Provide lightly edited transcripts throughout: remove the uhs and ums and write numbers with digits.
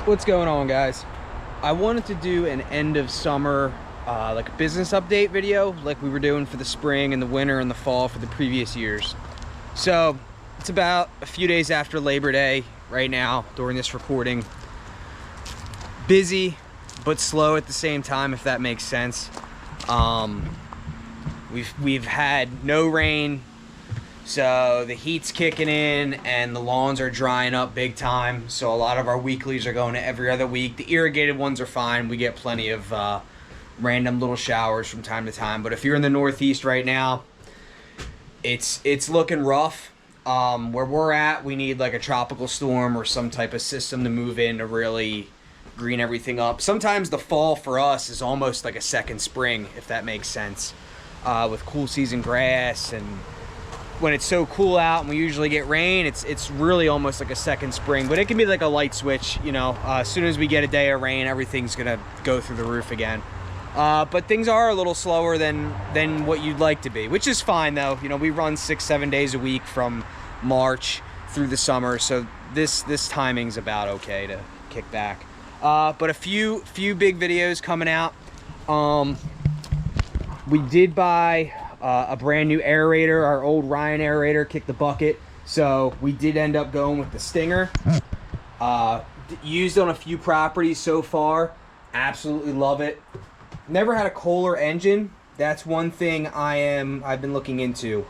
What's going on, guys? I wanted to do an end of summer like a business update video like we were doing for the spring and the winter and the fall for the previous years. So it's about a few days after Labor Day right now during this recording. Busy but slow at the same time, if that makes sense. We've had no rain, so the heat's kicking in and the lawns are drying up big time. So a lot of our weeklies are going to every other week. The irrigated ones are fine. We get plenty of random little showers from time to time. But if you're in the Northeast right now, it's looking rough. Where we're at, we need like a tropical storm or some type of system to move in to really green everything up. Sometimes the fall for us is almost like a second spring, if that makes sense, with cool season grass. And when it's so cool out and we usually get rain, it's really almost like a second spring. But it can be like a light switch, you know. As soon as we get a day of rain, everything's gonna go through the roof again. But things are a little slower than what you'd like to be, which is fine though. You know, we run 6-7 days a week from March through the summer, so this timing's about okay to kick back. But a few big videos coming out. We did buy a brand new aerator. Our old Ryan aerator kicked the bucket, so we did end up going with the Stinger. Used on a few properties so far. Absolutely love it. Never had a Kohler engine. That's one thing I've been looking into.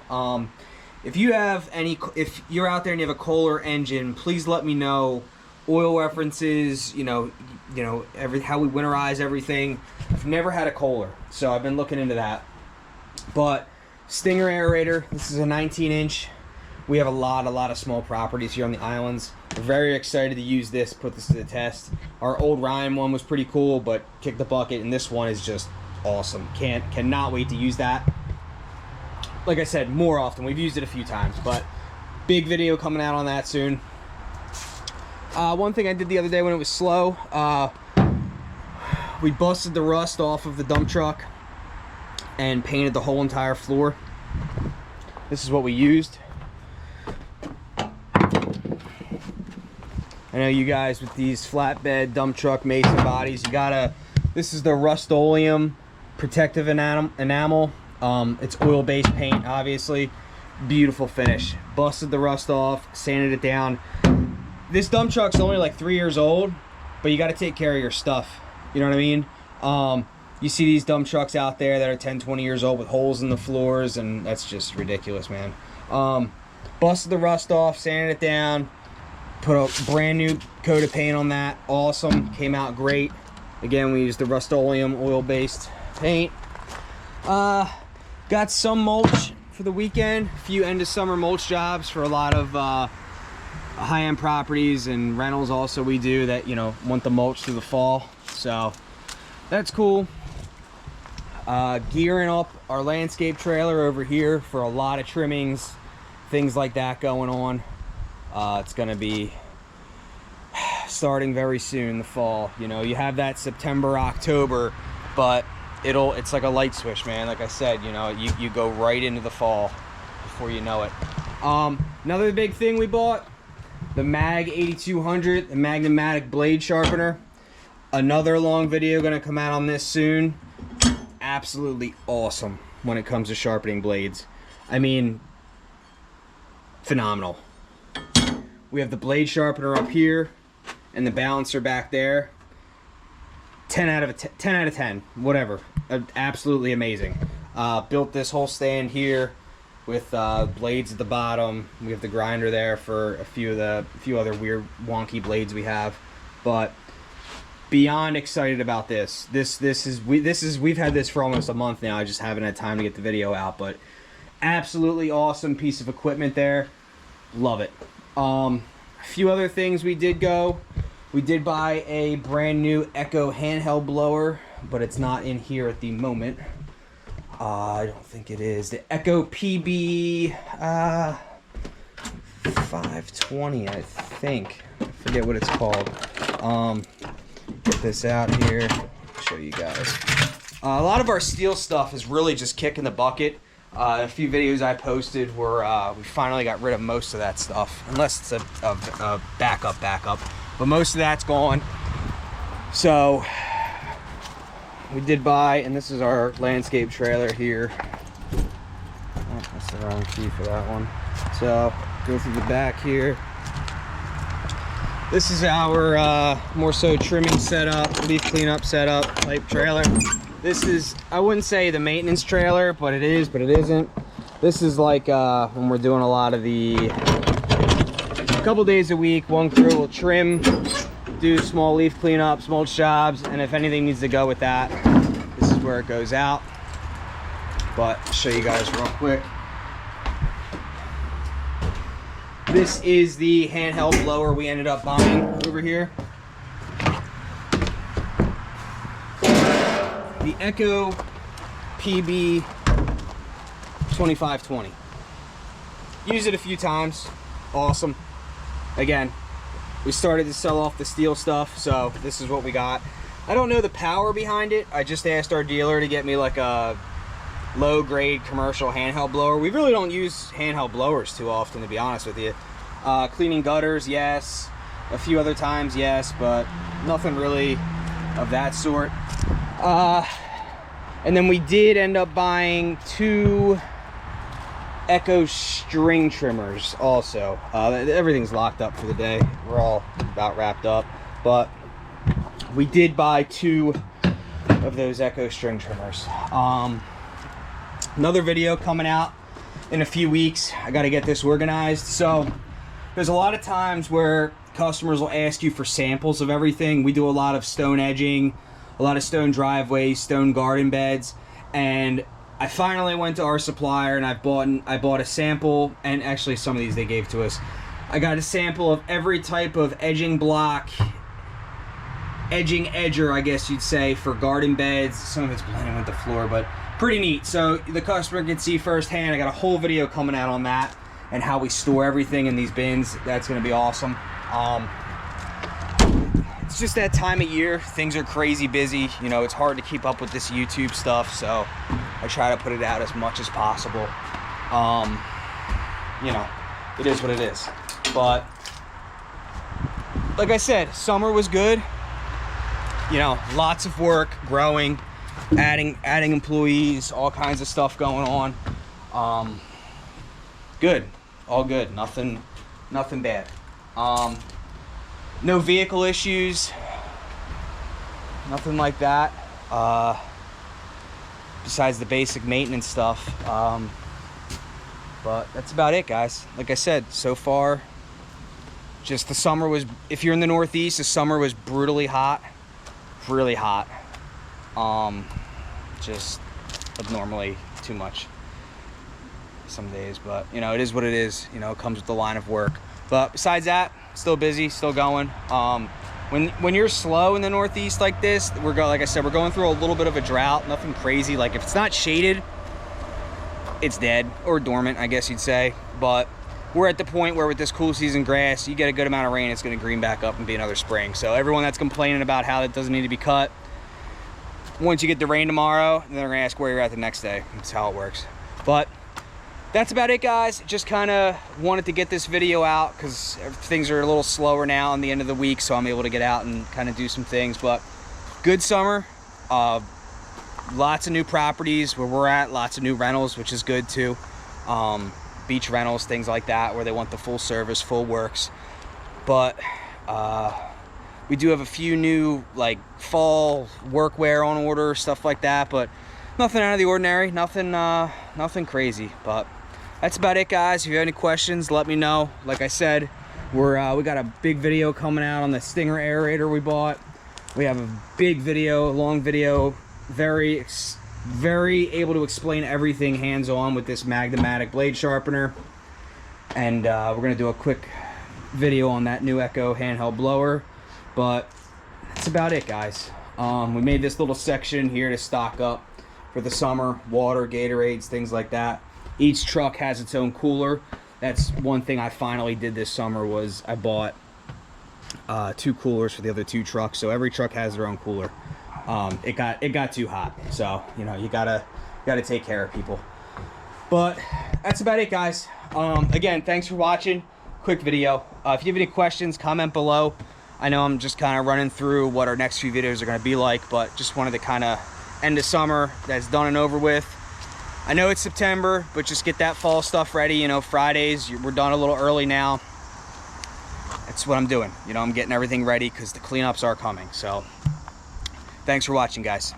If you're out there and you have a Kohler engine, please let me know. Oil references, you know, how we winterize everything. I've never had a Kohler, so I've been looking into that. But Stinger aerator, this is a 19-inch. We have a lot of small properties here on the islands. We're very excited to use this, put this to the test. Our old Ryan one was pretty cool, but kicked the bucket, and this one is just awesome. Cannot wait to use that. Like I said, more often. We've used it a few times, but big video coming out on that soon. One thing I did the other day when it was slow, we busted the rust off of the dump truck and painted the whole entire floor. This is what we used. I know you guys with these flatbed dump truck mason bodies, this is the Rust-Oleum protective enamel. It's oil-based paint, obviously. Beautiful finish. Busted the rust off, sanded it down. This dump truck's only like 3 years old, but you got to take care of your stuff. You know what I mean? You see these dump trucks out there that are 10, 20 years old with holes in the floors, and that's just ridiculous, man. Busted the rust off, sanded it down, put a brand new coat of paint on that. Awesome. Came out great. Again, we used the Rust-Oleum oil-based paint. Got some mulch for the weekend. A few end of summer mulch jobs for a lot of high-end properties and rentals also we do that, you know, want the mulch through the fall. So that's cool. Gearing up our landscape trailer over here for a lot of trimmings, things like that going on. It's gonna be starting very soon, the fall. You know, you have that September, October, but it's like a light switch, man. Like I said, you know, you go right into the fall before you know it. Another big thing we bought, the Mag 8200, the Magnum-Matic blade sharpener. Another long video gonna come out on this soon. Absolutely awesome when it comes to sharpening blades. I mean, phenomenal. We have the blade sharpener up here and the balancer back there. 10 out of 10, whatever. Absolutely amazing. Built this whole stand here with blades at the bottom. We have the grinder there for a few other weird wonky blades we have, but beyond excited about this. We've had this for almost a month now. I just haven't had time to get the video out, but absolutely awesome piece of equipment there. Love it. A few other things we did buy a brand new Echo handheld blower, but it's not in here at the moment. I don't think it is. The Echo PB 520, I think. I forget what it's called. Get this out here. Show you guys. A lot of our steel stuff is really just kicking the bucket. A few videos I posted where we finally got rid of most of that stuff, unless it's a backup. But most of that's gone. So we did buy, and this is our landscape trailer here. Oh, that's the wrong key for that one. So go through the back here. This is our more so trimming setup, leaf cleanup setup type trailer. This is, I wouldn't say the maintenance trailer, but it is, but it isn't. This is like when we're doing a lot of the, a couple days a week, one crew will trim, do small leaf cleanups, mulch jobs, and if anything needs to go with that, this is where it goes out. But I'll show you guys real quick. This is the handheld blower we ended up buying over here. The Echo PB 2520. Used it a few times. Awesome. Again, we started to sell off the steel stuff, so this is what we got. I don't know the power behind it. I just asked our dealer to get me like a low-grade commercial handheld blower. We really don't use handheld blowers too often, to be honest with you. Cleaning gutters, yes. A few other times, yes, but nothing really of that sort. And then we did end up buying 2 Echo string trimmers also. Everything's locked up for the day. We're all about wrapped up, but we did buy 2 of those Echo string trimmers. Another video coming out in a few weeks. I got to get this organized. So there's a lot of times where customers will ask you for samples of everything. We do a lot of stone edging, a lot of stone driveways, stone garden beds, and I finally went to our supplier and I bought a sample, and actually some of these they gave to us. I got a sample of every type of edging block, edging edger, I guess you'd say, for garden beds. Some of it's blending with the floor, but pretty neat. So the customer can see firsthand. I got a whole video coming out on that and how we store everything in these bins. That's going to be awesome. It's just that time of year. Things are crazy busy. You know, it's hard to keep up with this YouTube stuff, so I try to put it out as much as possible. You know, it is what it is. But like I said, summer was good. You know, lots of work, growing, adding employees, all kinds of stuff going on. Good, all good, nothing bad. No vehicle issues, nothing like that. Besides the basic maintenance stuff. But that's about it, guys. Like I said, so far, just the summer was, if you're in the Northeast, the summer was brutally hot, really hot. Just abnormally too much some days, but you know, it is what it is. You know, it comes with the line of work. But besides that, still busy, still going. When you're slow in the Northeast like this, like I said, we're going through a little bit of a drought. Nothing crazy. Like if it's not shaded, it's dead or dormant, I guess you'd say. But we're at the point where with this cool season grass, you get a good amount of rain, it's going to green back up and be another spring. So everyone that's complaining about how it doesn't need to be cut, once you get the rain tomorrow, then they're going to ask where you're at the next day. That's how it works. But that's about it, guys. Just kind of wanted to get this video out because things are a little slower now on the end of the week, so I'm able to get out and kind of do some things. But good summer. Lots of new properties where we're at, lots of new rentals, which is good too. Beach rentals, things like that, where they want the full service, full works. But we do have a few new like fall workwear on order, stuff like that, but nothing out of the ordinary, nothing crazy. But that's about it, guys. If you have any questions, let me know. Like I said, we got a big video coming out on the Stinger aerator we bought. We have a big video, long video, very able to explain everything hands-on with this Magnamatic blade sharpener. And we're gonna do a quick video on that new Echo handheld blower. But that's about it, guys. We made this little section here to stock up for the summer, water, Gatorades, things like that. Each truck has its own cooler. That's one thing I finally did this summer, was I bought 2 coolers for the other 2 trucks. So every truck has their own cooler. It got too hot, so you know, you gotta take care of people. But that's about it, guys. Again, thanks for watching. Quick video. If you have any questions, comment below. I know I'm just kind of running through what our next few videos are going to be like, but just wanted to kind of end of summer, that's done and over with. I know it's September, but just get that fall stuff ready. You know, Fridays, we're done a little early now. That's what I'm doing. You know, I'm getting everything ready because the cleanups are coming. So thanks for watching, guys.